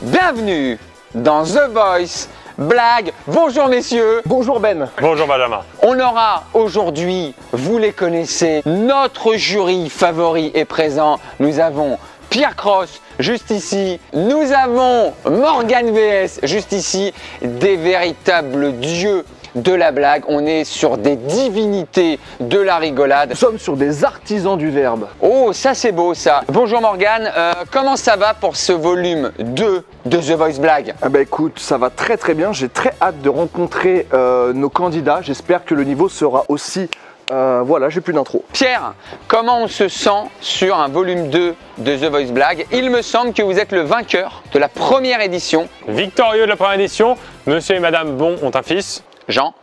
Bienvenue dans The Voice Blague. Bonjour messieurs. Bonjour Ben. Bonjour Benjamin. On aura aujourd'hui, vous les connaissez, notre jury favori est présent. Nous avons Pierre Cross, juste ici. Nous avons Morgane VS, juste ici. Des véritables dieux de la blague. On est sur des divinités de la rigolade. Nous sommes sur des artisans du verbe. Oh, ça c'est beau ça. Bonjour Morgane, comment ça va pour ce volume 2 de The Voice Blague? Ah bah écoute, ça va très très bien. J'ai très hâte de rencontrer nos candidats. J'espère que le niveau sera aussi... voilà, j'ai plus d'intro. Pierre, comment on se sent sur un volume 2 de The Voice Blague? Il me semble que vous êtes le vainqueur de la première édition. Victorieux de la première édition, monsieur et madame Bon ont un fils. Jean.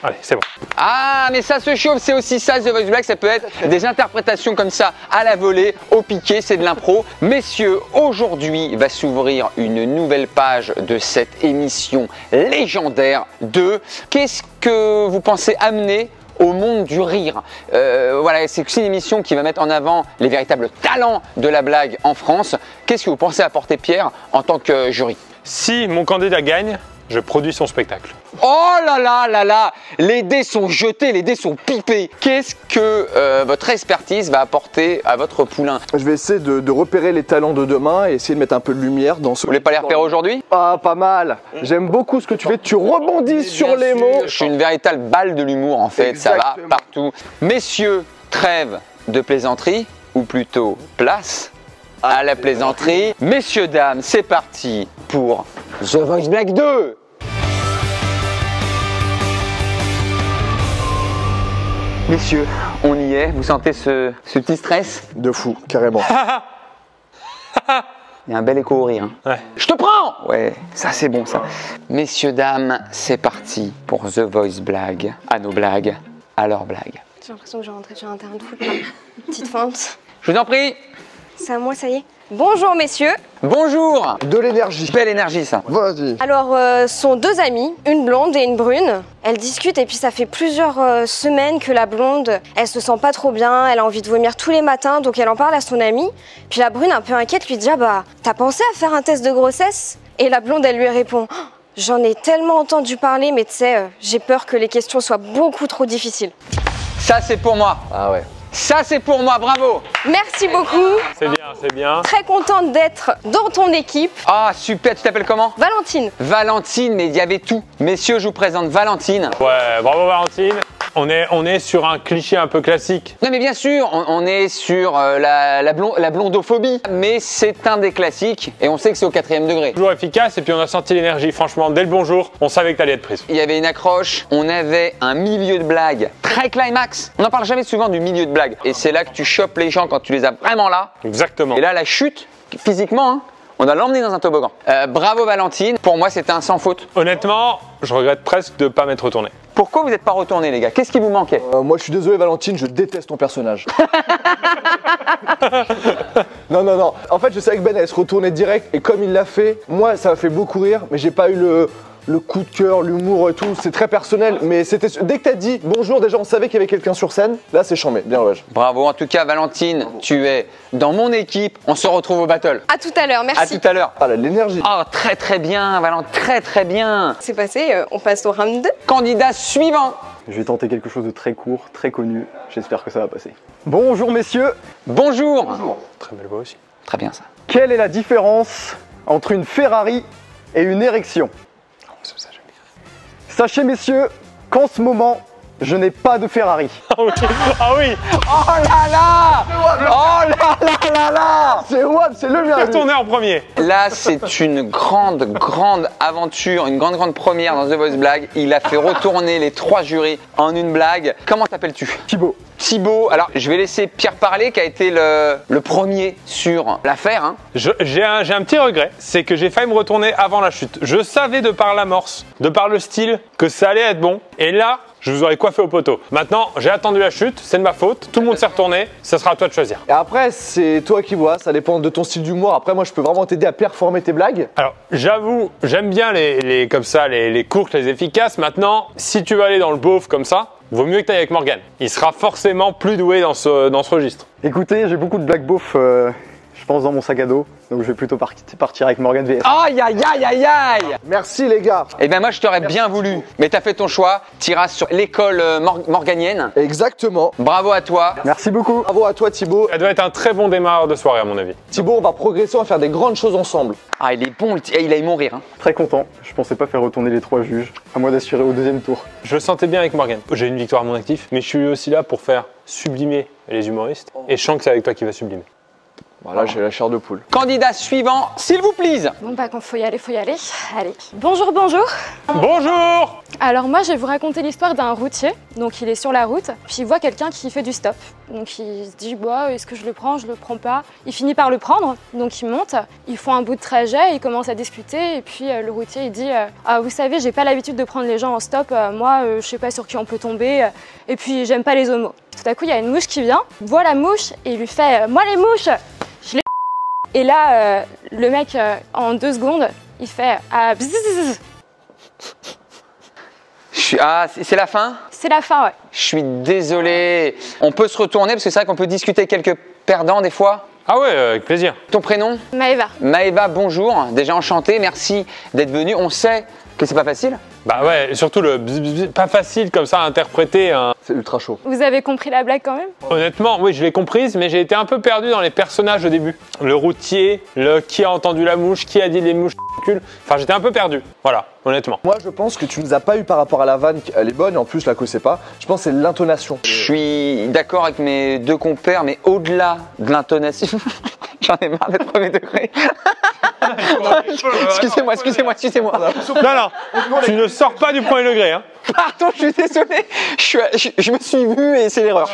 Allez, c'est bon. Ah, mais ça se chauffe, c'est aussi ça The Voice Blague, ça peut être des interprétations comme ça à la volée, au piqué, c'est de l'impro. Messieurs, aujourd'hui va s'ouvrir une nouvelle page de cette émission légendaire de qu'est-ce que vous pensez amener au monde du rire. Voilà, c'est une émission qui va mettre en avant les véritables talents de la blague en France. Qu'est-ce que vous pensez apporter, Pierre, en tant que jury? Si mon candidat gagne, je produis son spectacle. Oh là là là là, les dés sont jetés, les dés sont pipés. Qu'est-ce que votre expertise va apporter à votre poulain? Je vais essayer de repérer les talents de demain et essayer de mettre un peu de lumière dans ce... Vous voulez pas les repérer aujourd'hui? Ah, pas mal. J'aime beaucoup ce que tu fais. Tu rebondis sur les mots. Je suis une véritable balle de l'humour en fait, ça va Exactement. partout. Messieurs, trêve de plaisanterie, ou plutôt place à la plaisanterie. Messieurs, dames, c'est parti pour The Voice Blague 2. Messieurs, on y est, vous sentez ce petit stress? De fou, carrément. Il y a un bel écho au rire. Hein. Ouais. Je te prends! Ouais, ça c'est bon ça. Messieurs, dames, c'est parti pour The Voice Blague. À nos blagues, à leurs blagues. J'ai l'impression que je vais rentrer sur un terrain de foot là. Petite fente. Je vous en prie. C'est à moi, ça y est. Bonjour messieurs. Bonjour. De l'énergie. Belle énergie ça. Vas-y. Alors, sont deux amies, une blonde et une brune. Elles discutent et puis ça fait plusieurs semaines que la blonde, elle se sent pas trop bien, elle a envie de vomir tous les matins, donc elle en parle à son amie. Puis la brune, un peu inquiète, lui dit « Ah bah, t'as pensé à faire un test de grossesse ?» Et la blonde, elle lui répond « Oh, j'en ai tellement entendu parler, mais tu sais, j'ai peur que les questions soient beaucoup trop difficiles. » Ça c'est pour moi. Ah ouais. Ça c'est pour moi, bravo. Merci beaucoup. C'est bien, c'est bien. Très contente d'être dans ton équipe. Ah super, tu t'appelles comment? Valentine. Valentine, mais il y avait tout. Messieurs, je vous présente Valentine. Ouais, bravo Valentine. On est sur un cliché un peu classique. Non mais bien sûr, on est sur la blondophobie, mais c'est un des classiques et on sait que c'est au 4e degré. Toujours efficace et puis on a senti l'énergie. Franchement, dès le bonjour, on savait que t'allais être prise. Il y avait une accroche, on avait un milieu de blague très climax. On n'en parle jamais souvent du milieu de blague. Et c'est là que tu chopes les gens quand tu les as vraiment là. Exactement. Et là, la chute, physiquement, hein, on a l'emmené dans un toboggan. Bravo Valentine, pour moi c'était un sans faute. Honnêtement, je regrette presque de ne pas m'être retourné. Pourquoi vous n'êtes pas retourné les gars? Qu'est-ce qui vous manquait? Moi, je suis désolé, Valentine, je déteste ton personnage. Non, non, non. En fait, je savais que Ben allait se retourner direct et comme il l'a fait, moi, ça m'a fait beaucoup rire, mais j'ai pas eu le coup de cœur, l'humour et tout. C'est très personnel, mais c'était dès que t'as dit bonjour, déjà, on savait qu'il y avait quelqu'un sur scène. Là, c'est chambé. Bien, ouais. Bravo, en tout cas Valentine, tu es dans mon équipe, on se retrouve au battle. À tout à l'heure, À merci. tout à l'heure. Ah, là, l'énergie. Oh, très très bien Valentine, très très bien. C'est passé, on passe au round 2. Candidat suivant. Je vais tenter quelque chose de très court, très connu. J'espère que ça va passer. Bonjour messieurs. Bonjour. Très belle voix aussi. Très bien ça. Quelle est la différence entre une Ferrari et une érection? Sachez messieurs qu'en ce moment, je n'ai pas de Ferrari. Ah oui. Ah oui. Oh là là. Oh là là là là. C'est Wad, c'est le mien. Fais lui. tourner en premier. Là, c'est une grande aventure, une grande première dans The Voice Blague. Il a fait retourner les 3 jurys en une blague. Comment t'appelles-tu? Thibaut. Thibaut. Alors, je vais laisser Pierre parler, qui a été le premier sur l'affaire. Hein. J'ai un petit regret, c'est que j'ai failli me retourner avant la chute. Je savais de par l'amorce, de par le style, que ça allait être bon. Et là, je vous aurais coiffé au poteau. Maintenant, j'ai attendu la chute, c'est de ma faute. Tout le monde s'est retourné, ça sera à toi de choisir. Et après, c'est toi qui vois, ça dépend de ton style d'humour. Après, moi, je peux vraiment t'aider à performer tes blagues. Alors, j'avoue, j'aime bien comme ça, les courtes, les efficaces. Maintenant, si tu veux aller dans le beauf comme ça, vaut mieux que tu ailles avec Morgane. Il sera forcément plus doué dans ce registre. Écoutez, j'ai beaucoup de blagues beauf. Je pense, dans mon sac à dos. Donc je vais plutôt partir avec Morgan VS. Aïe, aïe, aïe, aïe, aïe. Merci les gars. Eh ben moi, je t'aurais bien voulu. Mais t'as fait ton choix. T'iras sur l'école morganienne. Exactement. Bravo à toi. Merci beaucoup. Bravo à toi Thibaut. Ça doit être un très bon démarreur de soirée à mon avis. Thibaut, on va progresser, on va faire des grandes choses ensemble. Ah, il est bon, il a eu mon rire. Hein. Très content. Je pensais pas faire retourner les 3 juges. À moi d'assurer au 2e tour. Je le sentais bien avec Morgan. J'ai une victoire à mon actif, mais je suis aussi là pour faire sublimer les humoristes. Et je sens que c'est avec toi qui va sublimer. Voilà, j'ai la chair de poule. Candidat suivant, s'il vous plaît. Bon bah quand faut y aller, faut y aller. Allez. Bonjour, bonjour. Bonjour. Alors moi je vais vous raconter l'histoire d'un routier. Donc il est sur la route, puis il voit quelqu'un qui fait du stop. Donc il se dit bah est-ce que je le prends, je le prends pas. Il finit par le prendre, donc il monte, ils font un bout de trajet, ils commencent à discuter et puis le routier il dit ah vous savez j'ai pas l'habitude de prendre les gens en stop, moi je sais pas sur qui on peut tomber et puis j'aime pas les homos. Tout à coup il y a une mouche qui vient, voit la mouche et il lui fait moi les mouches. Et là, le mec, en 2 secondes, il fait ah, bzzz. Ah, c'est la fin? C'est la fin, ouais. Je suis désolé. On peut se retourner parce que c'est vrai qu'on peut discuter quelques perdants des fois. Ah ouais, avec plaisir. Ton prénom? Maëva. Maëva, bonjour. Déjà enchanté, merci d'être venu. On sait que c'est pas facile. Bah ouais, et surtout le bzz, bzz, pas facile comme ça à interpréter. Hein. C'est ultra chaud. Vous avez compris la blague quand même? Honnêtement, oui, je l'ai comprise, mais j'ai été un peu perdu dans les personnages au début. Le routier, le qui a entendu la mouche, qui a dit les mouches cul. Enfin, j'étais un peu perdu. Voilà, honnêtement. Moi, je pense que tu nous as pas eu par rapport à la vanne, elle est bonne, et en plus, la sais pas. Je pense que c'est l'intonation. Je suis d'accord avec mes 2 compères, mais au-delà de l'intonation, j'en ai marre d'être premier degré. Excusez-moi. Non, tu ne sors pas du premier degré. Hein. Pardon, je suis désolé. Je me suis vu et c'est l'erreur.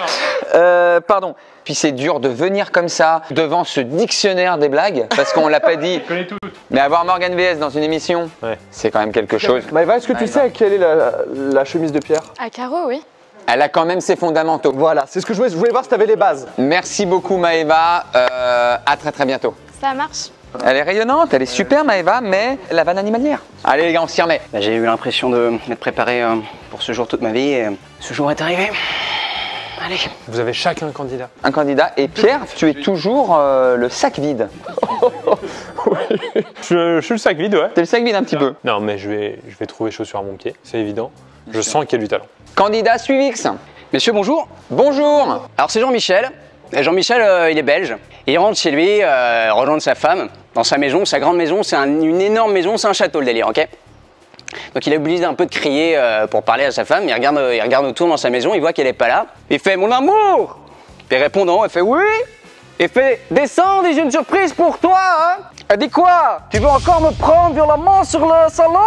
Pardon. Puis c'est dur de venir comme ça devant ce dictionnaire des blagues, parce qu'on l'a pas dit. Je connais tout. Mais avoir Morgan VS dans une émission, ouais, c'est quand même quelque chose. Maëva, est-ce que tu sais quelle est la chemise de Pierre? À carreau, oui. Elle a quand même ses fondamentaux. Voilà, c'est ce que je voulais voir si tu avais les bases. Merci beaucoup Maëva. À très bientôt. Ça marche. Elle est rayonnante, elle est super Maëva, mais la vanne animalière. Allez les gars, on s'y remet. J'ai eu l'impression de m'être préparé pour ce jour toute ma vie et ce jour est arrivé. Allez. Vous avez chacun un candidat. Un candidat. Et Pierre, tu es toujours le sac vide. Je suis le sac vide, ouais. T'es le sac vide un petit peu. Non, mais je vais trouver chaussure à mon pied, c'est évident. Je sens qu'il y a du talent. Candidat Suivix. Messieurs, bonjour. Bonjour. Alors c'est Jean-Michel. Jean-Michel, il est belge. Il rentre chez lui, rejoindre sa femme, dans sa maison, sa grande maison. C'est une énorme maison, c'est un château le délire, ok? Donc il est obligé un peu de crier pour parler à sa femme. Il regarde autour dans sa maison, il voit qu'elle n'est pas là. Il fait « Mon amour !» Puis répondant, elle fait « Oui !» Il fait « Descends, j'ai une surprise pour toi hein !» Elle dit « Quoi? Tu veux encore me prendre violemment sur le salon ?»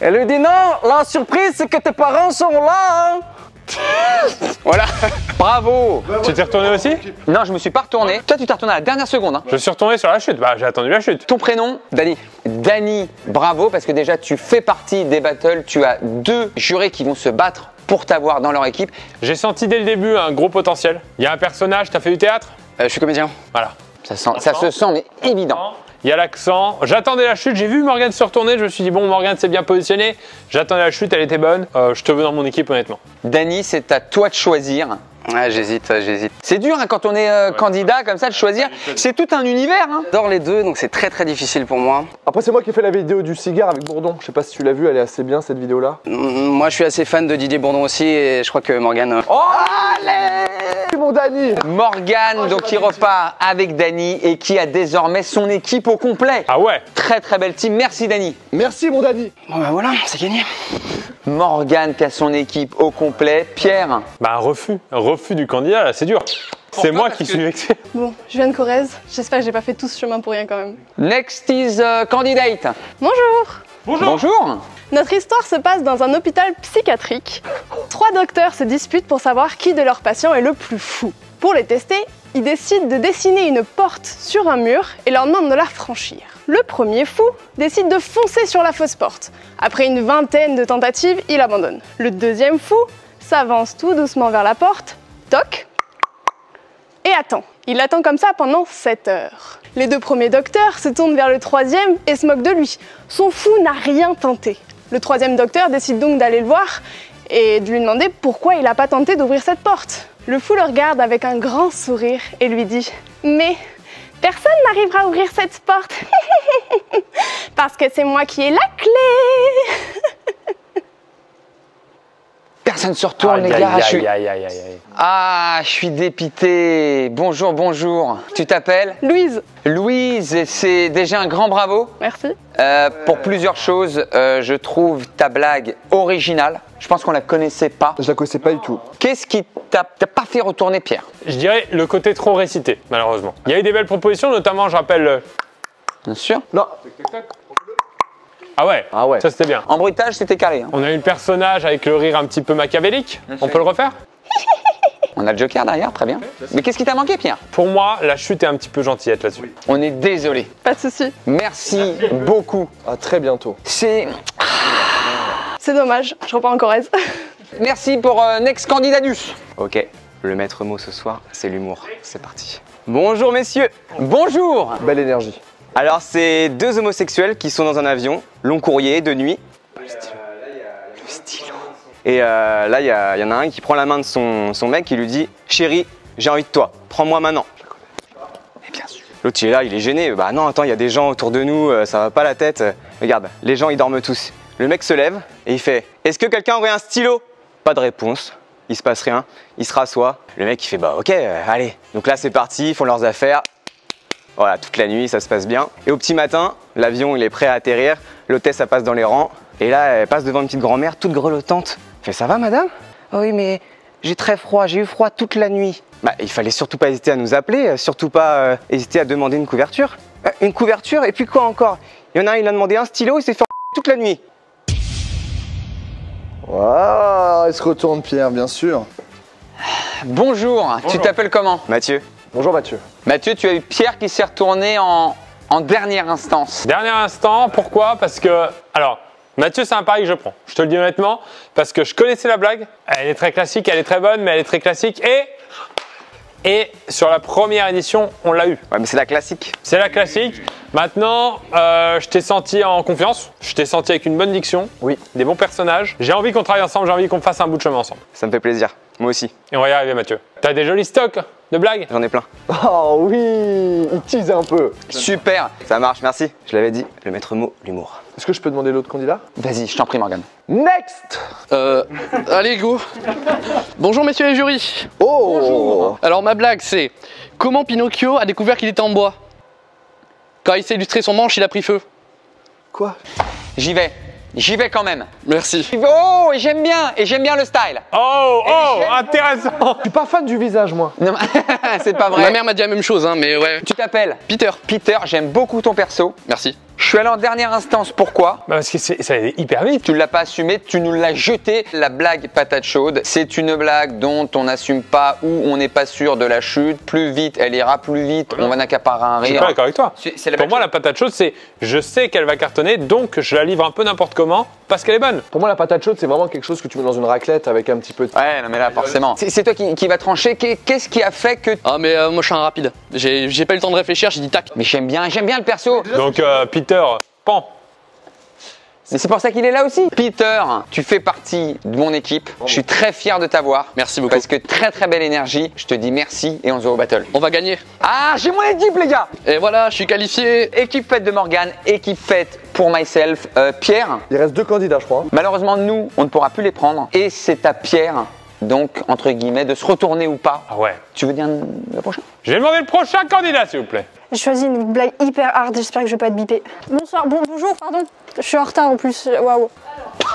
Elle lui dit « Non, la surprise c'est que tes parents sont là hein !» Voilà. Bravo. Tu t'es retourné aussi? Non, je me suis pas retourné. Toi, tu t'es retourné à la dernière seconde. Hein. Je suis retourné sur la chute. Bah, j'ai attendu la chute. Ton prénom? Dany. Dany, bravo, parce que déjà, tu fais partie des battles. Tu as 2 jurés qui vont se battre pour t'avoir dans leur équipe. J'ai senti dès le début un gros potentiel. Il y a un personnage, t'as fait du théâtre? Je suis comédien. Voilà. Ça se sent, mais évident. Il y a l'accent. J'attendais la chute, j'ai vu Morgan se retourner, je me suis dit bon, Morgan s'est bien positionné. J'attendais la chute, elle était bonne. Je te veux dans mon équipe honnêtement. Dany, c'est à toi de choisir. Ouais, j'hésite. C'est dur hein, quand on est candidat comme ça de choisir. C'est tout un univers. Hein. J'adore les deux, donc c'est très difficile pour moi. Après, c'est moi qui ai fait la vidéo du cigare avec Bourdon. Je sais pas si tu l'as vu, elle est assez bien cette vidéo-là. Moi, je suis assez fan de Didier Bourdon aussi et je crois que Morgan... Oh, allez! Mon Dany! Morgan, donc qui repart avec Dany et qui a désormais son équipe au complet. Ah ouais? Très belle team. Merci Dany. Merci mon Dany! Bon bah voilà, c'est gagné. Morgan qui a son équipe au complet. Pierre. Bah un refus du candidat, là, c'est dur. C'est moi qui suis vexé. Bon, je viens de Corrèze. J'espère que j'ai pas fait tout ce chemin pour rien quand même. Next is candidate. Bonjour! Bonjour. Notre histoire se passe dans un hôpital psychiatrique. 3 docteurs se disputent pour savoir qui de leurs patients est le plus fou. Pour les tester, ils décident de dessiner une porte sur un mur et leur demandent de la franchir. Le premier fou décide de foncer sur la fausse porte. Après une vingtaine de tentatives, il abandonne. Le deuxième fou s'avance tout doucement vers la porte, toc, et attend. Il attend comme ça pendant 7 heures. Les 2 premiers docteurs se tournent vers le troisième et se moquent de lui. Son fou n'a rien tenté. Le troisième docteur décide donc d'aller le voir et de lui demander pourquoi il n'a pas tenté d'ouvrir cette porte. Le fou le regarde avec un grand sourire et lui dit « Mais Personne n'arrivera à ouvrir cette porte. Parce que c'est moi qui ai la clé. Personne se retourne, les Aïe, gars. aïe, je suis- aïe, aïe, aïe, aïe. Ah, je suis dépité. Bonjour, bonjour. Tu t'appelles Louise. Louise, et c'est déjà un grand bravo. Merci. Pour plusieurs choses, je trouve ta blague originale. Je pense qu'on la connaissait pas. Je la connaissais pas du tout. Qu'est-ce qui t'a pas fait retourner, Pierre? Je dirais le côté trop récité, malheureusement. Il y a eu des belles propositions, notamment, je rappelle. Bien sûr. Non. Ah ouais, Ah ouais. ça c'était bien. En bruitage, c'était carré. Hein. On a eu le personnage avec le rire un petit peu machiavélique. On peut le refaire? On a le Joker derrière, très bien. Mais qu'est-ce qui t'a manqué, Pierre? Pour moi, la chute est un petit peu gentillette là-dessus. On est désolé. Pas de souci. Merci beaucoup. À très bientôt. C'est. C'est dommage, je reprends en Corrèze. Merci pour Next Candidatus. Ok, le maître mot ce soir, c'est l'humour. C'est parti. Bonjour messieurs. Bonjour. Belle énergie. Alors c'est deux homosexuels qui sont dans un avion, long courrier, de nuit. Et là, il y en a un qui prend la main de son mec qui lui dit « Chérie, j'ai envie de toi, prends-moi maintenant. » L'autre il est là, il est gêné. « Bah non, attends, il y a des gens autour de nous, ça va pas la tête. Regarde, les gens ils dorment tous. » Le mec se lève et il fait « Est-ce que quelqu'un aurait un stylo ?» Pas de réponse, il se passe rien, il se rassoit. Le mec il fait « Bah ok, allez. » Donc là c'est parti, ils font leurs affaires. Voilà, toute la nuit, ça se passe bien. Et au petit matin, l'avion il est prêt à atterrir, l'hôtesse ça passe dans les rangs. Et là, elle passe devant une petite grand-mère toute grelottante. Elle fait « Ça va madame ?»« Oh oui mais j'ai très froid, j'ai eu froid toute la nuit. » Bah il fallait surtout pas hésiter à nous appeler, surtout pas hésiter à demander une couverture. Une couverture et puis quoi encore? Il y en a un, il a demandé un stylo, il s'est fait toute la nuit. Waouh, il se retourne Pierre, bien sûr. Bonjour. Tu t'appelles comment? Mathieu. Bonjour Mathieu. Mathieu, tu as eu Pierre qui s'est retourné en dernière instance. Dernier instant, pourquoi? Parce que, alors, Mathieu, c'est un pari que je prends. Je te le dis honnêtement, parce que je connaissais la blague. Elle est très classique, elle est très bonne, mais elle est très classique. Et sur la première édition, on l'a eu. Ouais mais c'est la classique. C'est la classique. Maintenant, je t'ai senti en confiance. Je t'ai senti avec une bonne diction. Oui. Des bons personnages. J'ai envie qu'on travaille ensemble, j'ai envie qu'on fasse un bout de chemin ensemble. Ça me fait plaisir. Moi aussi. Et on va y arriver, Mathieu. T'as des jolis stocks de blagues? J'en ai plein. Oh oui, il tease un peu. Super. Ça marche, merci. Je l'avais dit, le maître mot, l'humour. Est-ce que je peux demander l'autre candidat? Vas-y, je t'en prie, Morgane. Next. Allez, go. Bonjour, messieurs les jurys. Oh. Bonjour. Alors, ma blague, c'est comment Pinocchio a découvert qu'il était en bois? Quand il s'est illustré son manche, il a pris feu. Quoi? J'y vais. J'y vais quand même. Merci. Oh, et j'aime bien le style. Oh, j'aime intéressant. Je suis pas fan du visage moi. Non, c'est pas Ma vrai. mère m'a dit la même chose, hein, mais ouais. Tu t'appelles Peter. Peter, j'aime beaucoup ton perso. Merci. Je suis allé en dernière instance, pourquoi? Bah parce que ça allait hyper vite. Tu ne l'as pas assumé, tu nous l'as jeté. La blague patate chaude, c'est une blague dont on n'assume pas ou on n'est pas sûr de la chute. Plus vite, elle ira plus vite, on va n'accaparer un Je suis rire. pas d'accord avec toi. C'est la Pour même moi, chose. la patate chaude, c'est je sais qu'elle va cartonner, donc je la livre un peu n'importe comment parce qu'elle est bonne. Pour moi la patate chaude c'est vraiment quelque chose que tu mets dans une raclette avec un petit peu de... Ouais, non mais là forcément. C'est toi qui va trancher. Qu'est-ce qui a fait que... Ah, mais moi, je suis un rapide. J'ai pas eu le temps de réfléchir, j'ai dit tac. Mais j'aime bien le perso. Donc Peter, pan. Mais c'est pour ça qu'il est là aussi. Peter, tu fais partie de mon équipe. Je suis très fier de t'avoir. Merci beaucoup. Parce que très très belle énergie. Je te dis merci et on se voit au battle. On va gagner. Ah, j'ai mon équipe les gars. Et voilà, je suis qualifié. Équipe faite de Morgane, équipe faite pour myself. Pierre, Il reste deux candidats je crois. malheureusement nous, on ne pourra plus les prendre. Et c'est à Pierre, donc entre guillemets, de se retourner ou pas. Ah ouais. Tu veux dire le prochain? Je vais demander le prochain candidat, s'il vous plaît. J'ai choisi une blague hyper hard, j'espère que je vais pas être bipée. Bonsoir, bonjour, pardon. Je suis en retard en plus, waouh.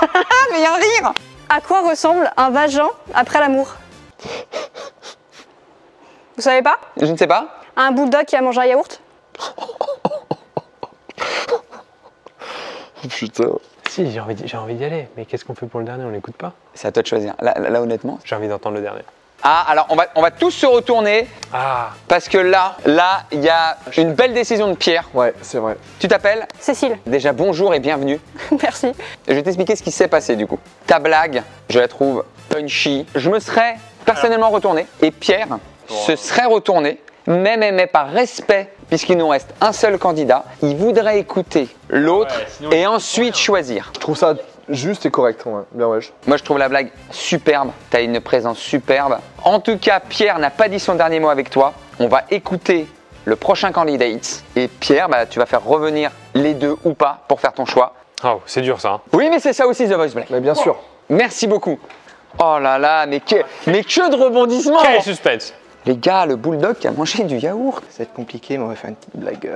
Ah, mais il y a un rire. À quoi ressemble un vagin après l'amour? Vous savez pas? Je ne sais pas. Un bulldog qui a mangé un yaourt? Putain. Si, j'ai envie d'y aller. Mais qu'est-ce qu'on fait pour le dernier? On l'écoute pas? C'est à toi de choisir. Là, honnêtement. J'ai envie d'entendre le dernier. Ah, alors on va tous se retourner Ah. parce que là, il y a une belle décision de Pierre. Ouais, c'est vrai. Tu t'appelles? Cécile. Déjà bonjour et bienvenue. Merci. Je vais t'expliquer ce qui s'est passé du coup. Ta blague, je la trouve punchy. Je me serais personnellement retourné et Pierre se serait retourné, mais par respect, puisqu'il nous reste un seul candidat, il voudrait écouter l'autre et ensuite choisir. Je trouve ça juste et correct, ouais. Bien wesh. Moi je trouve la blague superbe, t'as une présence superbe. En tout cas, Pierre n'a pas dit son dernier mot avec toi. On va écouter le prochain candidate. Et Pierre, bah, tu vas faire revenir les deux ou pas pour faire ton choix. Oh, c'est dur ça. Hein. Oui, mais c'est ça aussi The Voice Black. Mais bien sûr. Merci beaucoup. Oh là là, mais que de rebondissements. Quel suspense. Les gars, le bulldog qui a mangé du yaourt. Ça va être compliqué, mais on va faire une petite blague.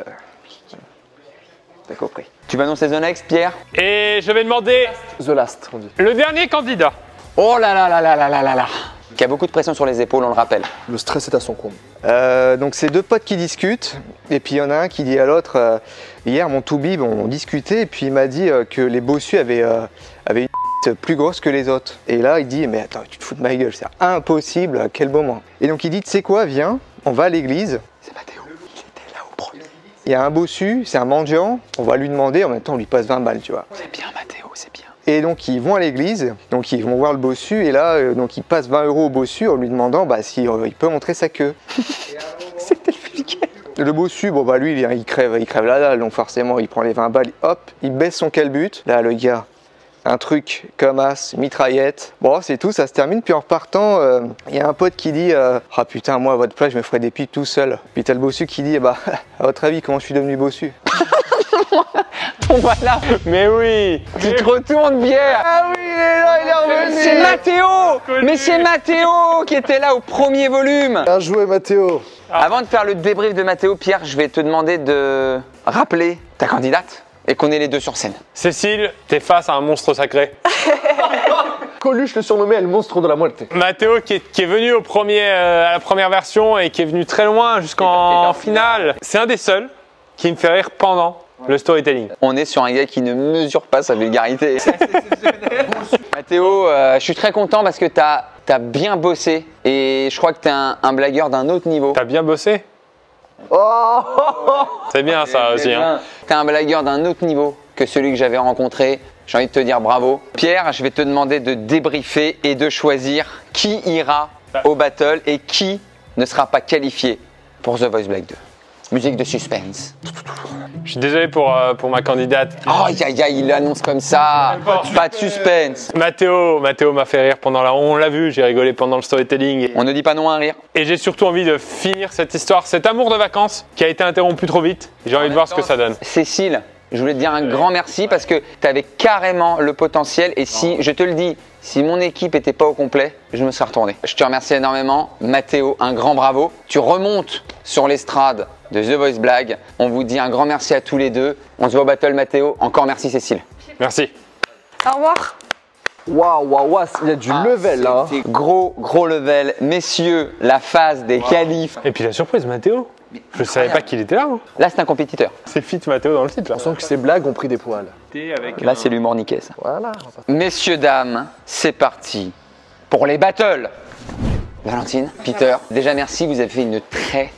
T'as compris. Tu vas annoncer The Next, Pierre? Et je vais demander The Last, on dit. le dernier candidat. Oh là là là là là là là là. Qui a beaucoup de pression sur les épaules, on le rappelle. Le stress est à son comble. Donc c'est deux potes qui discutent, et puis il y en a un qui dit à l'autre, hier mon toubib on discutait, et puis il m'a dit que les bossus avaient une plus grosse que les autres. Et là il dit, mais attends, tu te fous de ma gueule, c'est impossible, à quel moment. Et donc il dit, tu sais quoi, viens, on va à l'église. C'est Mathéo, il était là au premier. Il y a un bossu, c'est un mendiant, on va lui demander, en même temps on lui passe 20 balles, tu vois. C'est bien Mathéo, c'est bien. Et donc ils vont à l'église, donc ils vont voir le bossu, et là donc ils passent 20 € au bossu en lui demandant bah, si il peut montrer sa queue. C'était expliqué. Le bossu, bon bah lui il crève la dalle, donc forcément il prend les 20 balles, hop, il baisse son calbut. Là le gars, un truc comme as, mitraillette. Bon c'est tout, ça se termine, puis en repartant, il y a un pote qui dit ah putain moi à votre place je me ferais des pipes tout seul. Puis t'as le bossu qui dit bah à votre avis comment je suis devenu bossu? Bon voilà. Mais oui. Tu te retournes, Pierre. Ah oui, il est là, il est revenu. C'est Mathéo. Mais c'est Mathéo qui était là au premier volume. Bien joué, Mathéo. Avant de faire le débrief de Mathéo, Pierre, je vais te demander de rappeler ta candidate et qu'on ait les deux sur scène. Cécile, t'es face à un monstre sacré. Coluche le surnommait le monstre de la moitié. Mathéo qui est venu à la première version et qui est venu très loin jusqu'en finale. C'est un des seuls qui me fait rire pendant le storytelling. On est sur un gars qui ne mesure pas sa vulgarité. Mathéo, je suis très content parce que t'as bien bossé et je crois que t'es un blagueur d'un autre niveau. T'as bien bossé? Oh C'est bien ça aussi. Hein. T'es un blagueur d'un autre niveau que celui que j'avais rencontré. J'ai envie de te dire bravo. Pierre, je vais te demander de débriefer et de choisir qui ira au battle et qui ne sera pas qualifié pour The Voice Black 2. Musique de suspense. Je suis désolé pour ma candidate. Oh, il annonce comme ça. Pas de suspense. Mathéo m'a fait rire pendant on l'a vu, j'ai rigolé pendant le storytelling. On ne dit pas non à un rire. Et j'ai surtout envie de finir cette histoire, cet amour de vacances qui a été interrompu trop vite. J'ai envie de voir ce que ça donne. Cécile, je voulais te dire un grand merci parce que tu avais carrément le potentiel et si, je te le dis, si mon équipe n'était pas au complet, je me serais retourné. Je te remercie énormément. Mathéo, un grand bravo. Tu remontes sur l'estrade de The Voice Black. On vous dit un grand merci à tous les deux. On se voit au battle, Mathéo. Encore merci, Cécile. Merci. Au revoir. Waouh, il y a du level là. C'était gros level. Messieurs, la phase des qualifs. Et puis la surprise, Mathéo. Je savais pas qu'il était là. Hein. Là, c'est un compétiteur. C'est fit Mathéo dans le titre là. On sent que ces blagues ont pris des poils. Là, c'est l'humour niqué, ça. Voilà. Messieurs, dames, c'est parti pour les battles. Valentine, Peter, déjà merci, vous avez fait une très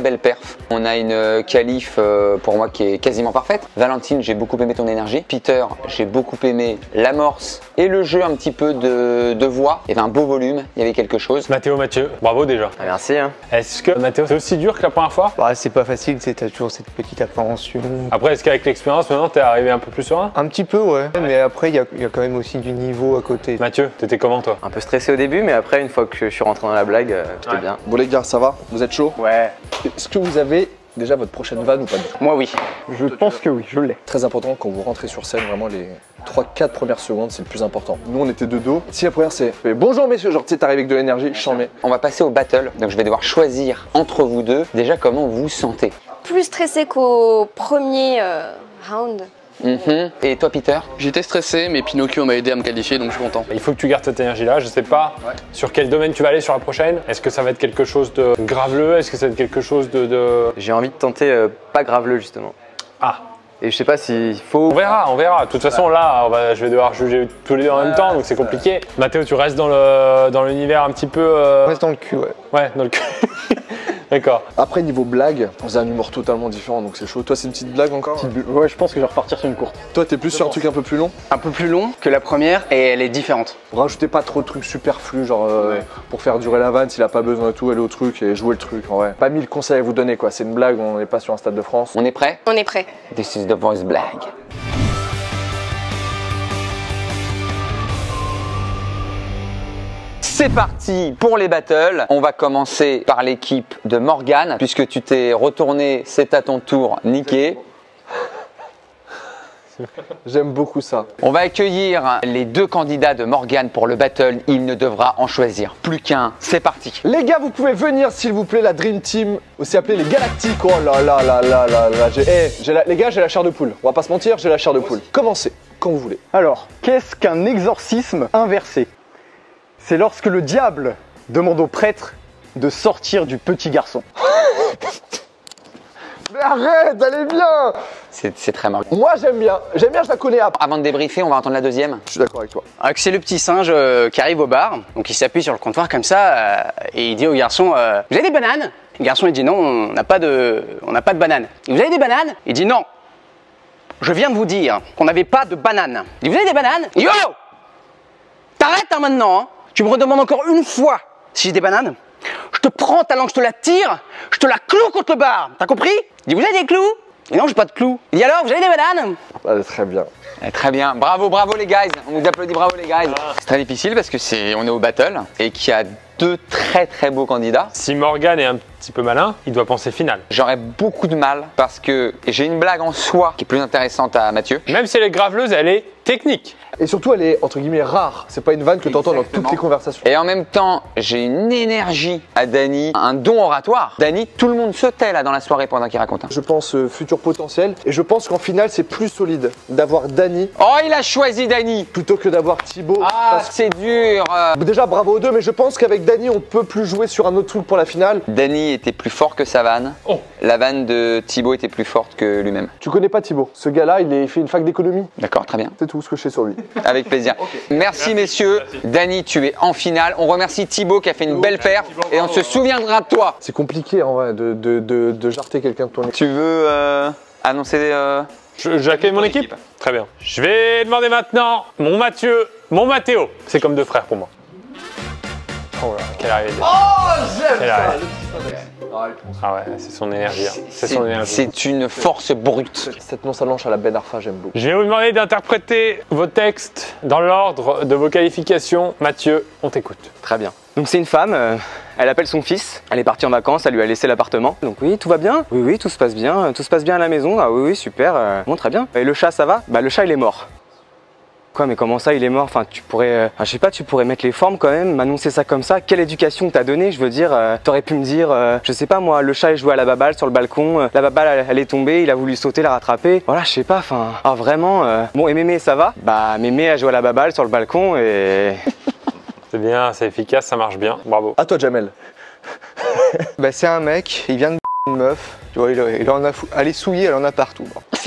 belle perf. On a une qualif pour moi qui est quasiment parfaite. Valentine, j'ai beaucoup aimé ton énergie. Peter, j'ai beaucoup aimé l'amorce et le jeu un petit peu de voix. Il y avait un beau volume, il y avait quelque chose. Mathieu, bravo déjà. Merci. Hein. Est-ce que Mathéo, c'est aussi dur que la première fois? Bah, c'est pas facile, t'as toujours cette petite appréhension. Après, est-ce qu'avec l'expérience, maintenant, t'es arrivé un peu plus serein? Un petit peu, ouais. Mais après, il y a quand même aussi du niveau à côté. Mathieu, t'étais comment toi? Un peu stressé au début, mais après, une fois que je suis rentré dans la blague, tout est bien. Bon les gars, ça va? Vous êtes chaud? Ouais. Est-ce que vous avez déjà votre prochaine vanne ou pas? Moi, oui. Je pense que oui, je l'ai. Très important quand vous rentrez sur scène, vraiment les 3-4 premières secondes, c'est le plus important. Nous, on était de dos. Si la première, c'est bonjour messieurs, genre tu sais, t'arrives avec de l'énergie, je t'en mets. On va passer au battle, donc je vais devoir choisir entre vous deux déjà comment vous vous sentez. Plus stressé qu'au premier round. Et toi, Peter? J'étais stressé, mais Pinocchio m'a aidé à me qualifier, donc je suis content. Il faut que tu gardes cette énergie-là. Je sais pas sur quel domaine tu vas aller sur la prochaine. Est-ce que ça va être quelque chose de graveleux? Est-ce que ça va être quelque chose de... J'ai envie de tenter pas graveleux, justement. Ah. Et je sais pas s'il faut... On verra. De toute façon, là, je vais devoir juger tous les deux en même temps, donc c'est compliqué. Mathéo, tu restes dans l'univers un petit peu... Reste dans le cul, ouais. Ouais, dans le cul. D'accord. Après, niveau blague, on a un humour totalement différent, donc c'est chaud. Toi, c'est une petite blague encore? Ouais, je pense que je vais repartir sur une courte. Toi, t'es plus sur un truc un peu plus long? Un peu plus long que la première, et elle est différente. Rajoutez pas trop de trucs superflus, genre pour faire durer la vanne, s'il a pas besoin de tout, aller au truc et jouer le truc, en vrai. Pas 1000 conseils à vous donner, quoi. C'est une blague, on n'est pas sur un stade de France. On est prêt? On est prêt. This is the Voice Black. C'est parti pour les battles. On va commencer par l'équipe de Morgane, puisque tu t'es retourné, c'est à ton tour, niqué. J'aime beaucoup ça. On va accueillir les deux candidats de Morgane pour le battle. Il ne devra en choisir plus qu'un. C'est parti. Les gars, vous pouvez venir s'il vous plaît, la Dream Team, aussi appelée les Galactiques. Oh là là là là là là. Les gars, j'ai la chair de poule. On va pas se mentir, j'ai la chair de poule. Commencez, quand vous voulez. Alors, qu'est-ce qu'un exorcisme inversé? C'est lorsque le diable demande au prêtre de sortir du petit garçon. Mais arrête, elle est bien. C'est très marrant. Moi j'aime bien, je la connais après. Avant de débriefer, on va entendre la deuxième. Je suis d'accord avec toi. Alors que c'est le petit singe qui arrive au bar, donc il s'appuie sur le comptoir comme ça et il dit au garçon vous avez des bananes? Le garçon il dit non, on n'a pas de bananes. Il dit, vous avez des bananes? Il dit non. Je viens de vous dire qu'on n'avait pas de bananes. Il dit vous avez des bananes? Il dit oh, t'arrêtes hein, maintenant, hein. Tu me redemandes encore une fois si j'ai des bananes? Je te prends ta langue, je te la tire, je te la cloue contre le bar. T'as compris? Il dit vous avez des clous? Et non, j'ai pas de clous. Il dit alors, vous avez des bananes? Allez, très bien. Très bien. Bravo, bravo les guys. On vous applaudit, bravo les guys. C'est très difficile parce que on est au battle et qu'il y a deux très très beaux candidats. Si Morgane est un petit peu malin, il doit penser finale. J'aurais beaucoup de mal parce que j'ai une blague en soi qui est plus intéressante à Mathieu. Même si elle est graveleuse, elle est technique. Et surtout, elle est entre guillemets rare. C'est pas une vanne que tu entends dans toutes les conversations. Et en même temps, j'ai une énergie à Dany, un don oratoire. Dany, tout le monde se tait là dans la soirée pendant qu'il raconte. Je pense futur potentiel et je pense qu'en finale, c'est plus solide d'avoir Dany. Oh, il a choisi Dany plutôt que d'avoir Thibaut. Ah, c'est dur. Déjà, bravo aux deux, mais je pense qu'avec Dany, on peut plus jouer sur un autre truc pour la finale. Dany était plus fort que sa vanne. Oh. La vanne de Thibaut était plus forte que lui-même. Tu connais pas Thibaut? Ce gars-là, il fait une fac d'économie. D'accord, très bien. C'est tout ce que je sais sur lui. Avec plaisir. Okay. Merci messieurs. Merci. Dany, tu es en finale. On remercie Thibaut qui a fait une belle perf et on se souviendra de toi. C'est compliqué en vrai de jarter quelqu'un de ton équipe. Tu veux annoncer j'accueille mon équipe? Très bien. Je vais demander maintenant mon Mathéo. C'est comme deux frères pour moi. Oh là, quelle arrivée. Oh, j'aime ça. Ah ouais, c'est son énergie. Hein. C'est une force brute. Cette nonchalance à la Ben Arfa, j'aime beaucoup. Je vais vous demander d'interpréter vos textes dans l'ordre de vos qualifications. Mathieu, on t'écoute. Très bien. Donc c'est une femme, elle appelle son fils, elle est partie en vacances, elle lui a laissé l'appartement. Donc oui, tout va bien? Oui, oui, tout se passe bien à la maison. Ah oui, oui, super, bon, très bien. Et le chat, ça va? Bah le chat, il est mort. Quoi, mais comment ça, il est mort? Enfin, tu pourrais, je sais pas, tu pourrais mettre les formes quand même, m'annoncer ça comme ça. Quelle éducation t'as donnée? Je veux dire, t'aurais pu me dire, je sais pas moi, le chat il jouait à la baballe sur le balcon, la baballe elle est tombée, il a voulu sauter, la rattraper. Voilà, je sais pas, enfin, ah vraiment. Bon, et Mémé, ça va? Bah, Mémé a joué à la baballe sur le balcon et. C'est bien, c'est efficace, ça marche bien, bravo. À toi, Jamel. Bah, c'est un mec, il vient de une meuf, tu vois, il en a elle est souillée, elle en a partout.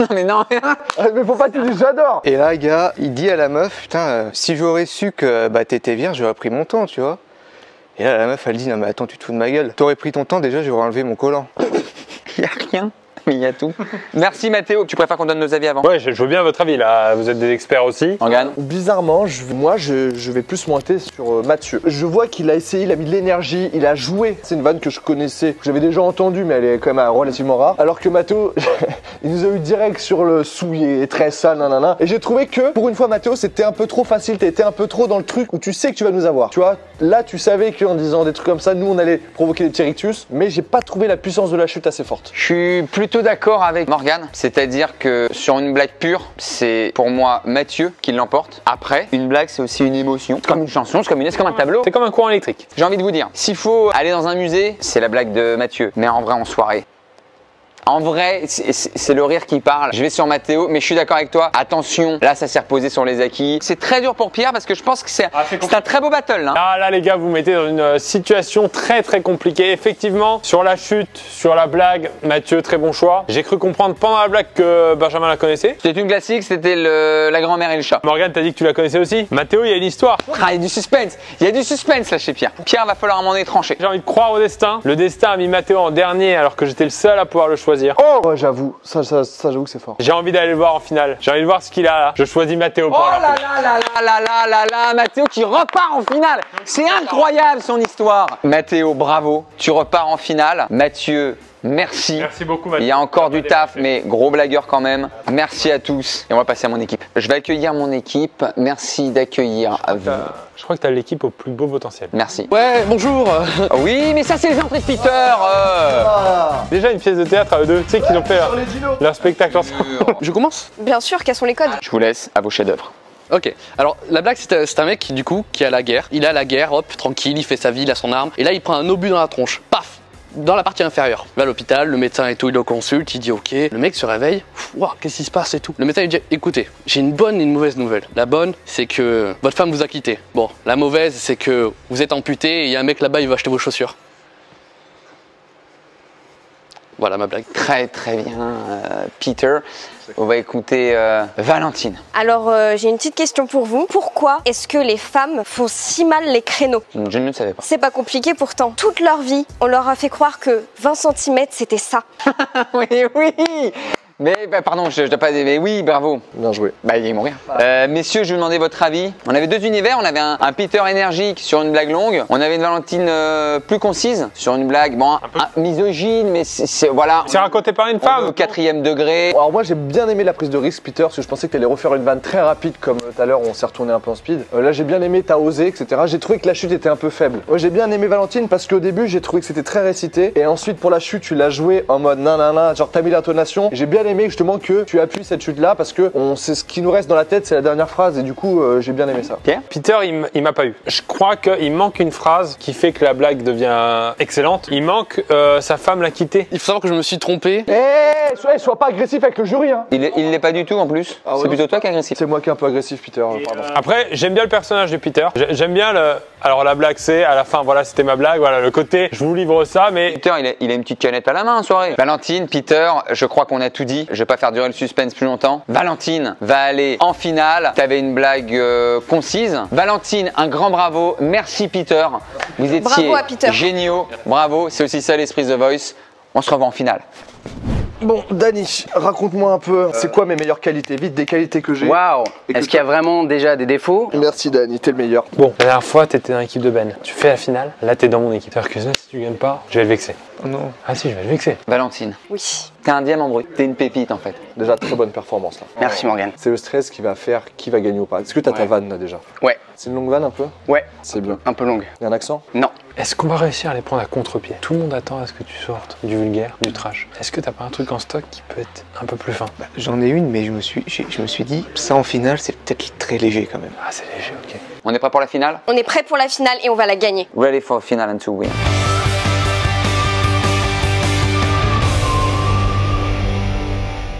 Mais non. Mais faut pas te dire j'adore. Et là, le gars, il dit à la meuf, putain, si j'aurais su que bah, t'étais vierge, j'aurais pris mon temps, tu vois. Et là, la meuf, elle dit, non mais attends, tu te fous de ma gueule. T'aurais pris ton temps, déjà, j'aurais enlevé mon collant. Y a rien. Mais il y a tout. Merci Mathéo. Tu préfères qu'on donne nos avis avant? Ouais, je veux bien votre avis là. Vous êtes des experts aussi. Morgane? Bizarrement, moi je vais plus pointer sur Mathieu. Je vois qu'il a essayé, il a mis de l'énergie, il a joué. C'est une vanne que je connaissais, que j'avais déjà entendue, mais elle est quand même relativement rare. Alors que Mathéo, il nous a eu direct sur le souillé, très sale, nanana. Et j'ai trouvé que pour une fois, Mathéo, c'était un peu trop facile. T'as été un peu trop dans le truc où tu sais que tu vas nous avoir. Tu vois, là, tu savais qu'en disant des trucs comme ça, nous on allait provoquer des petits rictus, mais j'ai pas trouvé la puissance de la chute assez forte. Je suis plutôt d'accord avec Morgane, c'est-à-dire que sur une blague pure, c'est pour moi Mathieu qui l'emporte. Après, une blague c'est aussi une émotion, c'est comme une chanson, c'est comme un tableau. C'est comme un courant électrique. J'ai envie de vous dire, s'il faut aller dans un musée, c'est la blague de Mathieu, mais en vrai en soirée. En vrai, c'est le rire qui parle. Je vais sur Mathéo, mais je suis d'accord avec toi. Attention, là, ça s'est reposé sur les acquis. C'est très dur pour Pierre parce que je pense que c'est un très beau battle. Hein. Là, les gars, vous mettez dans une situation très compliquée. Effectivement, sur la chute, sur la blague, Mathieu, très bon choix. J'ai cru comprendre pendant la blague que Benjamin la connaissait. C'était une classique, c'était la grand-mère et le chat. Morgane, t'as dit que tu la connaissais aussi. Mathéo, il y a une histoire. Ah, il y a du suspense. Il y a du suspense là chez Pierre. Pierre, va falloir un moment donné trancher. J'ai envie de croire au destin. Le destin a mis Mathéo en dernier alors que j'étais le seul à pouvoir le choisir. Oh ouais, j'avoue, ça j'avoue que c'est fort. J'ai envie d'aller le voir en finale. J'ai envie de voir ce qu'il a là. Je choisis Mathéo pour la là, Mathéo qui repart en finale. C'est incroyable son histoire. Mathéo, bravo. Tu repars en finale. Mathieu, merci. Merci beaucoup, Mathieu. Il y a encore du taf, mais gros blagueur quand même. Merci à tous. Et on va passer à mon équipe. Je vais accueillir mon équipe. Merci d'accueillir. Je crois que tu as l'équipe au plus beau potentiel. Merci. Ouais, bonjour. Oui, mais ça, c'est les entrées de Peter. Déjà une pièce de théâtre à eux deux, tu sais qu'ils ont fait leur spectacle ensemble. Je commence? Bien sûr, quels sont les codes? Je vous laisse à vos chefs-d'œuvre. Ok, alors la blague c'est un mec qui du coup qui a la guerre. Il a la guerre, hop, tranquille, il fait sa vie, il a son arme. Et là il prend un obus dans la tronche. Paf! Dans la partie inférieure. Il va à l'hôpital, le médecin et tout, il le consulte, il dit ok. Le mec se réveille, waouh, qu'est-ce qui se passe et tout. Le médecin lui dit écoutez, j'ai une bonne et une mauvaise nouvelle. La bonne, c'est que votre femme vous a quitté. Bon, la mauvaise, c'est que vous êtes amputé et il y a un mec là-bas, il va acheter vos chaussures. Voilà ma blague. Très très bien, Peter. On va écouter Valentine. Alors, j'ai une petite question pour vous. Pourquoi est-ce que les femmes font si mal les créneaux? Je ne le savais pas. C'est pas compliqué pourtant. Toute leur vie, on leur a fait croire que 20 cm c'était ça. Oui, oui. Mais bah, pardon, je dois pas. Mais oui, bravo. Bien joué. Bah ils vont rire. Messieurs, je vais vous demander votre avis. On avait deux univers. On avait un Peter énergique sur une blague longue. On avait une Valentine plus concise sur une blague, bon, misogyne, mais c'est voilà. C'est raconté par une femme. Au 4e degré. Alors moi j'ai bien aimé la prise de risque, Peter, parce que je pensais que tu allais refaire une vanne très rapide comme tout à l'heure on s'est retourné un peu en speed. Là j'ai bien aimé, t'as osé, etc. J'ai trouvé que la chute était un peu faible. Moi j'ai bien aimé Valentine parce qu'au début j'ai trouvé que c'était très récité. Et ensuite pour la chute tu l'as joué en mode nanana, genre t'as mis l'intonation. J'ai bien aimé justement que tu appuies cette chute là parce que on sait ce qui nous reste dans la tête, c'est la dernière phrase et du coup j'ai bien aimé ça. Pierre Peter, il m'a pas eu. Je crois qu'il manque une phrase qui fait que la blague devient excellente. Il manque sa femme l'a quitté. Il faut savoir que je me suis trompé. Sois pas agressif avec le jury hein. Il l'est pas du tout en plus. Ah ouais, c'est plutôt toi qui es agressif. C'est moi qui est un peu agressif, Peter. Pardon. Après, j'aime bien le personnage de Peter. J'aime bien le. Alors la blague c'est à la fin, voilà, c'était ma blague. Voilà le côté, je vous livre ça, mais. Peter, il a une petite canette à la main en soirée. Valentine, Peter, je crois qu'on a tout dit. Je vais pas faire durer le suspense plus longtemps. Valentine va aller en finale. T'avais une blague concise. Valentine, un grand bravo. Merci Peter. Vous étiez Bravo à Peter. géniaux. Bravo. C'est aussi ça l'esprit The Voice. On se revoit en finale. Bon, Dany, raconte-moi un peu, c'est quoi mes meilleures qualités? Vite, des qualités que j'ai. Waouh! Et que Est-ce qu'il y a vraiment déjà des défauts? Merci Dany, t'es le meilleur. Bon, la dernière fois, t'étais dans l'équipe de Ben. Tu fais la finale, là t'es dans mon équipe. C'est-à-dire que là, si tu gagnes pas, je vais le vexer. Oh non. Ah si, je vais le vexer. Valentine, Oui. t'es un diamant brut. T'es une pépite en fait. Déjà, très bonne performance là. Merci Morgane. C'est le stress qui va faire qui va gagner ou pas. Est-ce que t'as ta vanne là déjà? Ouais, C'est une longue vanne un peu? ouais, C'est bien. un peu longue. Il y a un accent? Non. Est-ce qu'on va réussir à les prendre à contre-pied? Tout le monde attend à ce que tu sortes du vulgaire, du trash. Est-ce que t'as pas un truc en stock qui peut être un peu plus fin? J'en ai une, mais je me suis dit, ça en finale, c'est peut-être très léger quand même. Ah, c'est léger, ok. On est prêt pour la finale? On est prêt pour la finale et on va la gagner. Ready for final and to win.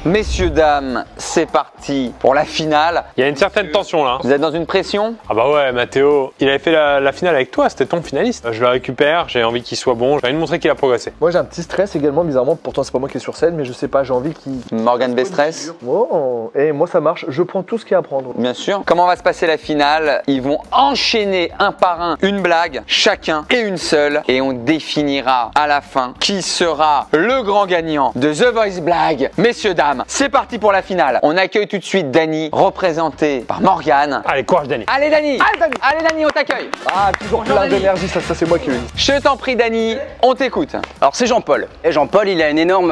Messieurs, dames, c'est parti pour la finale. Il y a une certaine tension là. Vous êtes dans une pression? Ah bah ouais, Mathéo, il avait fait la finale avec toi, c'était ton finaliste. Je le récupère, j'ai envie qu'il soit bon, j'ai envie de montrer qu'il a progressé. Moi j'ai un petit stress également, bizarrement, pourtant c'est pas moi qui est sur scène, mais je sais pas, j'ai envie qu'il... Morgane Bestress? Oh, et moi ça marche, je prends tout ce qu'il y a à prendre. Bien sûr. Comment va se passer la finale? Ils vont enchaîner un par un une blague, chacun et une seule, et on définira à la fin qui sera le grand gagnant de The Voice Blague. Messieurs, dames, c'est parti pour la finale. On accueille tout de suite Dany, représenté par Morgane. Allez, courage Dany. Allez Dany, allez Dany, on t'accueille. Ah, toujours plein d'énergie, ça c'est moi qui ai eu. Je t'en prie Dany, on t'écoute. Alors c'est Jean-Paul. Et Jean-Paul, il a une énorme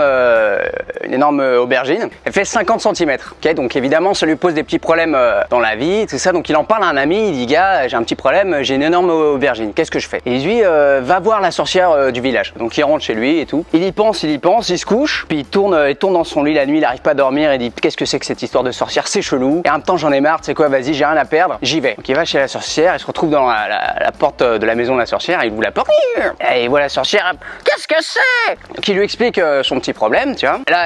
aubergine. Elle fait 50 cm. Okay, donc évidemment, ça lui pose des petits problèmes dans la vie, tout ça. Donc il en parle à un ami, il dit gars, j'ai un petit problème, j'ai une énorme aubergine. Qu'est-ce que je fais? Et il dit va voir la sorcière du village. Donc il rentre chez lui et tout. Il y pense, il se couche, puis il tourne dans son lit la nuit, il n'arrive pas à dormir. Il dit qu'est-ce que c'est que cette histoire de sorcière? C'est chelou. Et en même temps, j'en ai marre. Tu sais quoi? Vas-y, j'ai rien à perdre. J'y vais. Donc il va chez la sorcière. Il se retrouve dans la porte de la maison de la sorcière. Il ouvre la porte. Et il voit la sorcière. Qu'est-ce que c'est? Qui lui explique son petit problème, tu vois. Et là,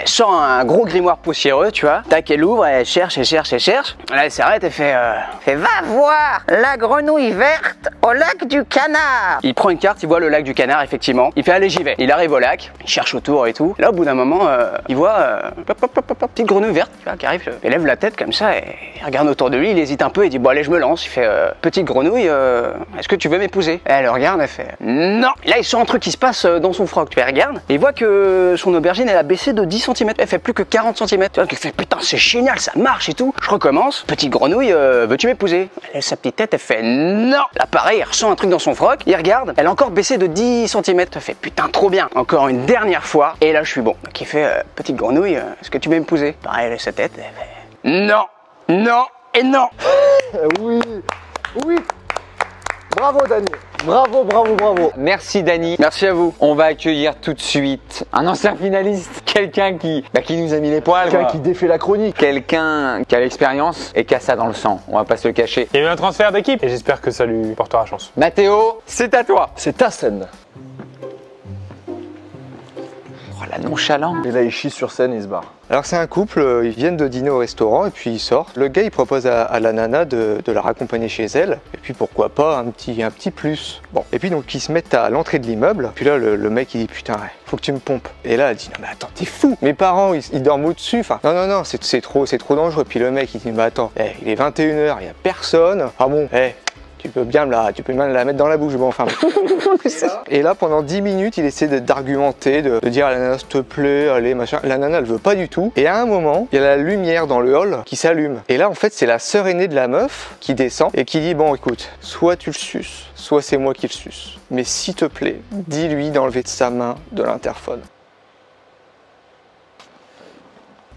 elle sort un gros grimoire poussiéreux, tu vois. Tac, elle ouvre, elle cherche. Là, elle s'arrête et fait va voir la grenouille verte au lac du Canard. Il prend une carte, il voit le lac du Canard, effectivement. Il fait allez, j'y vais. Il arrive au lac, il cherche autour et tout. Là, au bout d'un moment, il voit petite grenouille verte, tu vois, qui arrive. Il lève la tête comme ça et il regarde autour de lui. Il hésite un peu, il dit bon allez, je me lance. Il fait petite grenouille, est-ce que tu veux m'épouser? Elle le regarde, elle fait non. Là, il sent un truc qui se passe dans son froc. Tu vois, elle regarde et il voit que son aubergine elle a baissé de 10 cm. Elle fait plus que 40 cm. Tu vois, il fait putain, c'est génial, ça marche et tout. Je recommence. Petite grenouille, veux-tu m'épouser? Elle lève sa petite tête, elle fait non. Là, pareil, elle ressent un truc dans son froc. Il regarde, elle a encore baissé de 10 cm. Elle fait putain, trop bien. Encore une dernière fois. Et là, je suis bon. Donc, il fait petite grenouille, est-ce que tu veux m'épouser? Pareil, elle lève sa tête, elle fait non, non et non. Oui, oui. Bravo Dany. Bravo, bravo, bravo. Merci Dany. Merci à vous. On va accueillir tout de suite un ancien finaliste, quelqu'un qui nous a mis les poils. Quelqu'un qui défait la chronique. Quelqu'un qui a l'expérience et qui a ça dans le sang, on va pas se le cacher. Il y a eu un transfert d'équipe et j'espère que ça lui portera chance. Mathéo, c'est à toi. C'est ta scène. Oh la nonchalance. Et là, il chie sur scène, il se barre. Alors c'est un couple, ils viennent de dîner au restaurant et puis ils sortent. Le gars il propose à la nana de la raccompagner chez elle. Et puis pourquoi pas un petit plus. Bon. Et puis donc ils se mettent à l'entrée de l'immeuble. Puis là le mec il dit putain ouais, faut que tu me pompes. Et là elle dit non mais attends t'es fou. Mes parents ils dorment au-dessus. Enfin non c'est trop dangereux. Puis le mec il dit bah attends, il est 21h, il y a personne. Ah bon, tu peux bien la mettre dans la bouche, bon enfin. Et là pendant 10 minutes il essaie d'argumenter, de dire à la nana s'il te plaît, allez machin. La nana elle veut pas du tout. Et à un moment il y a la lumière dans le hall qui s'allume. Et là en fait c'est la sœur aînée de la meuf qui descend et qui dit bon écoute, soit tu le suces, soit c'est moi qui le suce. Mais s'il te plaît, dis-lui d'enlever de sa main de l'interphone.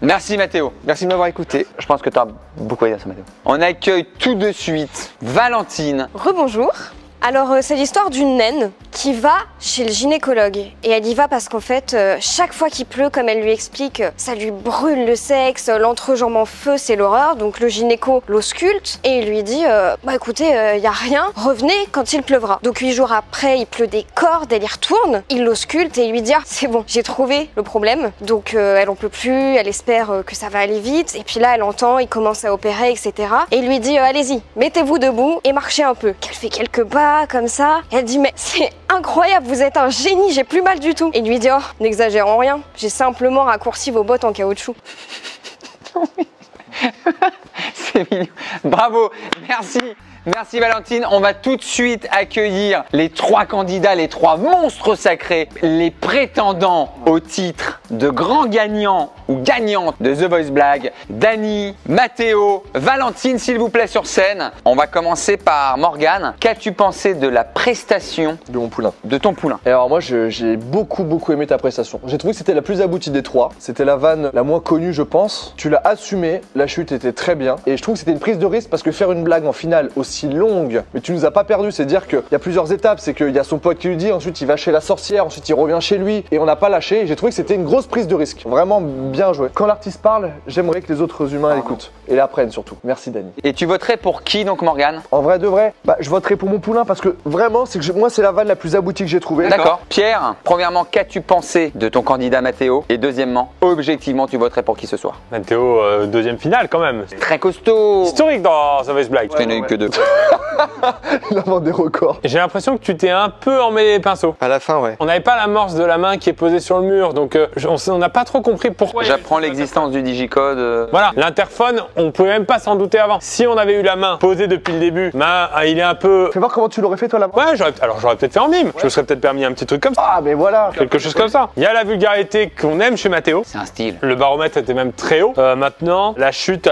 Merci Mathéo. Merci de m'avoir écouté. Je pense que tu as beaucoup à dire sur Mathéo. On accueille tout de suite Valentine. Rebonjour. Alors c'est l'histoire d'une naine qui va chez le gynécologue et elle y va parce qu'en fait chaque fois qu'il pleut, comme elle lui explique, ça lui brûle le sexe, l'entrejambe en feu, c'est l'horreur. Donc le gynéco l'ausculte et il lui dit bah écoutez, y a rien, revenez quand il pleuvra. Donc 8 jours après, il pleut des cordes, elle y retourne, il l'ausculte et il lui dit c'est bon, j'ai trouvé le problème. Donc elle en peut plus, elle espère que ça va aller vite et puis là elle entend, il commence à opérer, etc. Et il lui dit allez-y, mettez-vous debout et marchez un peu. Qu'elle fait quelques pas comme ça, elle dit mais c'est incroyable, vous êtes un génie, j'ai plus mal du tout. Et il lui dit oh, n'exagérons rien, j'ai simplement raccourci vos bottes en caoutchouc. C'est mignon. Bravo, merci. Merci Valentine, on va tout de suite accueillir les 3 candidats, les 3 monstres sacrés, les prétendants au titre de grand gagnant ou gagnante de The Voice Blague, Dany, Mathéo, Valentine s'il vous plaît sur scène. On va commencer par Morgane. Qu'as-tu pensé de la prestation de mon poulain? De ton poulain. Et alors moi j'ai beaucoup aimé ta prestation. J'ai trouvé que c'était la plus aboutie des 3. C'était la vanne la moins connue je pense. Tu l'as assumée, la chute était très bien. Et je trouve que c'était une prise de risque parce que faire une blague en finale aussi longue, mais tu nous as pas perdu, c'est dire qu'il y a plusieurs étapes, c'est qu'il y a son pote qui lui dit, ensuite il va chez la sorcière, ensuite il revient chez lui et on n'a pas lâché. Et j'ai trouvé que c'était une grosse prise de risque, vraiment bien joué. Quand l'artiste parle, j'aimerais que les autres humains l'écoutent et l'apprennent surtout. Merci Dany. Et tu voterais pour qui donc Morgane? En vrai de vrai, je voterais pour mon poulain parce que vraiment c'est que moi c'est la vanne la plus aboutie que j'ai trouvée. D'accord. Pierre, premièrement, qu'as-tu pensé de ton candidat Mathéo? Et deuxièmement, objectivement, tu voterais pour qui ce soir? Mathéo, deuxième finale quand même. Très costaud. Historique dans The Voice Blague. Il n'y en a eu que 2. Il invente des records. J'ai l'impression que tu t'es un peu emmêlé les pinceaux. À la fin, ouais. On n'avait pas l'amorce de la main qui est posée sur le mur, donc on n'a pas trop compris pourquoi. J'apprends l'existence du digicode. Voilà, l'interphone, on pouvait même pas s'en douter avant. Si on avait eu la main posée depuis le début, il est un peu... Fais voir comment tu l'aurais fait toi la main. Ouais, j'aurais peut-être fait en mime. Je me serais peut-être permis un petit truc comme ça. Ah mais voilà. Quelque chose comme ça. Il y a la vulgarité qu'on aime chez Mathéo. C'est un style. Le baromètre était même très haut. Maintenant, la chute,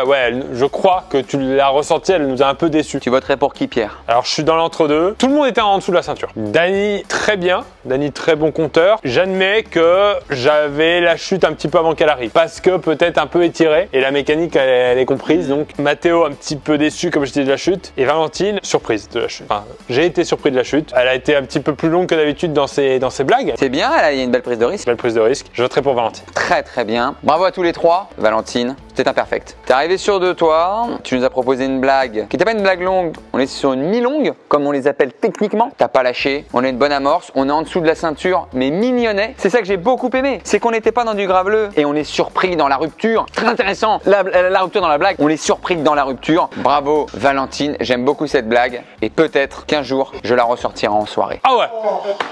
je crois que tu l'as ressenti, elle nous a un peu déçus. Tu voterais pour qui Pierre? Alors je suis dans l'entre-deux. Tout le monde était en dessous de la ceinture. Dany, très bien. Dany, très bon compteur. J'admets que j'avais la chute un petit peu avant qu'elle arrive. Parce que peut-être un peu étirée. Et la mécanique, elle est comprise. Donc Mathéo, un petit peu déçu, comme je disais, de la chute. Et Valentine, surprise de la chute. Enfin, j'ai été surpris de la chute. Elle a été un petit peu plus longue que d'habitude dans ses blagues. C'est bien, il y a une belle prise de risque. Belle prise de risque. Je voterai pour Valentine. Très bien. Bravo à tous les 3. Valentine, c'était imperfect. T'es arrivé sûr de toi. Tu nous as proposé une blague qui n'était pas une blague longue. On est sur une mi-longue, comme on les appelle techniquement. T'as pas lâché. On a une bonne amorce. On est en dessous de la ceinture, mais mignonnet. C'est ça que j'ai beaucoup aimé. C'est qu'on n'était pas dans du graveleux et on est surpris dans la rupture. Très intéressant. La rupture dans la blague. On est surpris dans la rupture. Bravo Valentine. J'aime beaucoup cette blague et peut-être qu'un jour je la ressortirai en soirée. Ah ouais.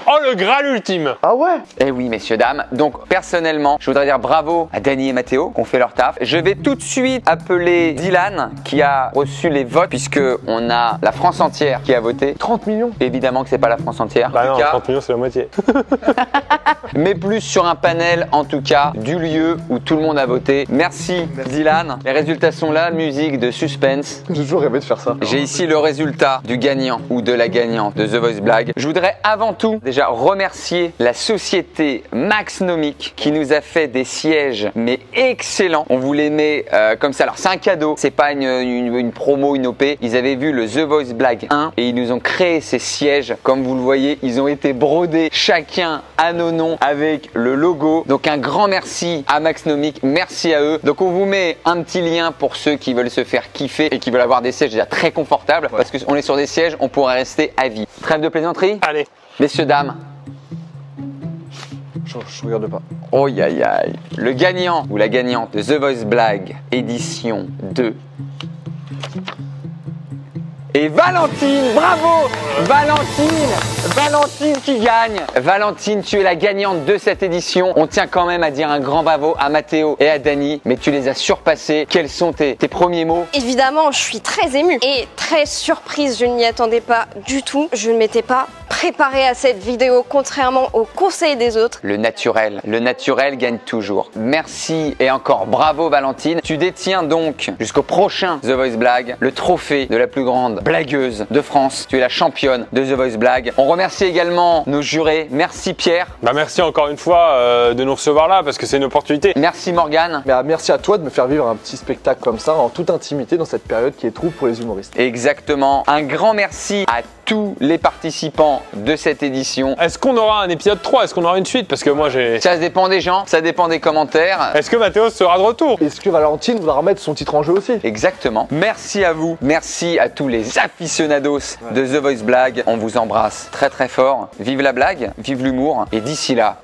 Oh le Graal ultime. Ah ouais. Eh oui messieurs dames. Donc personnellement, je voudrais dire bravo à Dany et Mathéo qui ont fait leur taf. Je vais vais tout de suite appeler Dylan qui a reçu les votes puisque on a la France entière qui a voté. 30 millions. Évidemment que c'est pas la France entière. Bah en non, tout cas, 30 millions c'est la moitié. mais plus sur un panel en tout cas du lieu où tout le monde a voté. Merci Dylan. Les résultats sont là, musique de suspense. J'ai toujours rêvé de faire ça. J'ai ici le résultat du gagnant ou de la gagnante de The Voice Blague. Je voudrais avant tout déjà remercier la société Maxnomic qui nous a fait des sièges mais excellents. On vous les met comme ça. Alors c'est un cadeau, c'est pas une promo, une OP. Ils avaient vu le The Voice Blague 1 et ils nous ont créé ces sièges. Comme vous le voyez, ils ont été brodés chacun à nos noms avec le logo. Donc un grand merci à Maxnomic, merci à eux. Donc on vous met un petit lien pour ceux qui veulent se faire kiffer et qui veulent avoir des sièges déjà très confortables parce qu'on est sur des sièges, on pourrait rester à vie. Trêve de plaisanterie. Allez. Messieurs, dames. Je regarde pas. Oh aïe aïe. Le gagnant ou la gagnante de The Voice Blague édition 2. Et Valentine, bravo Valentine qui gagne. Valentine, tu es la gagnante de cette édition. On tient quand même à dire un grand bravo à Mathéo et à Dani, mais tu les as surpassés. Quels sont tes premiers mots? Évidemment, je suis très émue et très surprise. Je n'y attendais pas du tout. Je ne m'étais pas préparée à cette vidéo, contrairement aux conseils des autres. Le naturel gagne toujours. Merci et encore bravo Valentine. Tu détiens donc jusqu'au prochain The Voice Blague le trophée de la plus grande blagueuse de France. Tu es la championne de The Voice Blague. On remercie également nos jurés. Merci Pierre. Bah merci encore une fois de nous recevoir là parce que c'est une opportunité. Merci Morgane. Mais merci à toi de me faire vivre un petit spectacle comme ça en toute intimité dans cette période qui est trouble pour les humoristes. Exactement. Un grand merci à tous les participants de cette édition. Est-ce qu'on aura un épisode 3? Est-ce qu'on aura une suite? Parce que moi j'ai... Ça dépend des gens, ça dépend des commentaires. Est-ce que Mathéo sera de retour? Est-ce que Valentine voudra remettre son titre en jeu aussi? Exactement. Merci à vous. Merci à tous les aficionados de The Voice Blague. On vous embrasse très très fort. Vive la blague, vive l'humour. Et d'ici là,